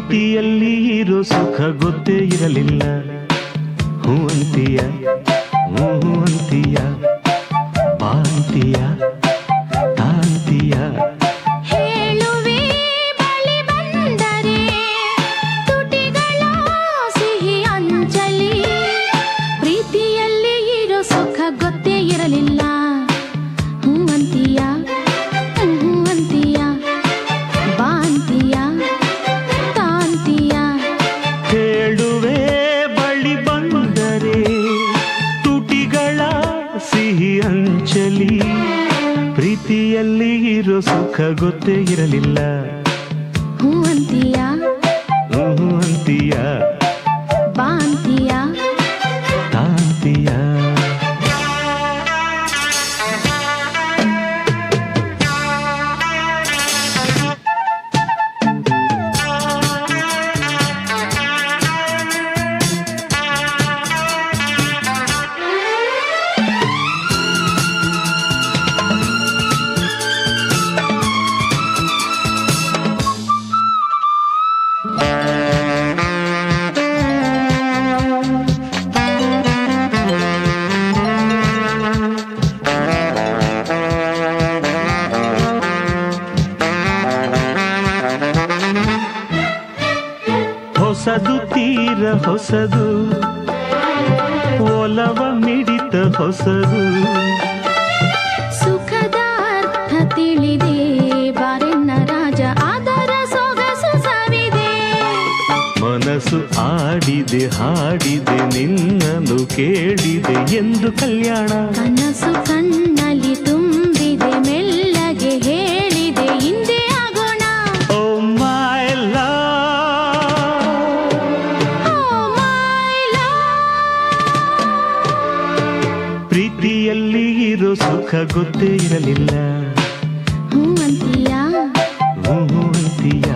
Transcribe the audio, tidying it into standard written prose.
ಪ್ರೀತಿಯಲ್ಲಿ ಇರೋ ಸುಖ ಗೊತ್ತೇ ಇರಲಿಲ್ಲ. ಹೂ ಅಂತೀಯ, ಹೂ ಅಂತೀಯ, ಬಾಂತೀಯ, ತಾಂತೀಯ. ಹೇಳುವೆ ಬಳಿ ಬಂದರೆ ತುಟಿಗಳ ಸಿಹಿ ಅಂಜಲಿ. ಪ್ರೀತಿಯಲ್ಲಿ ಇರೋ ಸುಖ ಗೊತ್ತೇ ಇರಲಿಲ್ಲ. ಹೂ ಅಂತೀಯ, ಹೂ ಅಂತೀಯ, ಬಾಂತೀಯ, ತಾಂತೀಯ. ಹೇಳುವೆ ಬಳಿ ಬಂದರೆ ತುಟಿಗಳ ಸಿಹಿ ಅಂಚಲಿ. ಪ್ರೀತಿಯಲ್ಲಿ ಇರೋ ಸುಖ ಗೊತ್ತೇ ಇರಲಿಲ್ಲ. ಹೂ ಅಂತೀಯ, ಹೂ ಅಂತೀಯ, ಬಾಂತೀಯ. ತಾಂತೀಯ. ಹೊಸದು ತೀರ ಹೊಸದು, ಒಲವ ಮಿಡಿತ ಹೊಸದು. ಸುಖದ ಅರ್ಥ ತಿಳಿದೆ ಬಾರೆನ್ನ ರಾಜ, ಅದರ ಸೊಗಸು ಸವಿದೆ. ಮನಸ್ಸು ಆಡಿದೆ ಹಾಡಿದೆ ನಿನ್ನನ್ನು ಕೇಳಿದೆ ಎಂದು ಕಲ್ಯಾಣ. ಕನಸು ಕಣ್ಣಲ್ಲಿ ತುಂಬಿದೆ ಮೆಲ್ಲಗೆ ಹೇಳಿದೆ ಹಿಂದೆ ಆಗೋಣ. Oh my love, oh my love. ಪ್ರೀತಿಯಲ್ಲಿ ಇರೋ ಸುಖ ಗೊತ್ತೇ ಇರಲಿಲ್ಲ. ಹೂ ಅಂತೀಯ, ಹೂ ಅಂತೀಯ,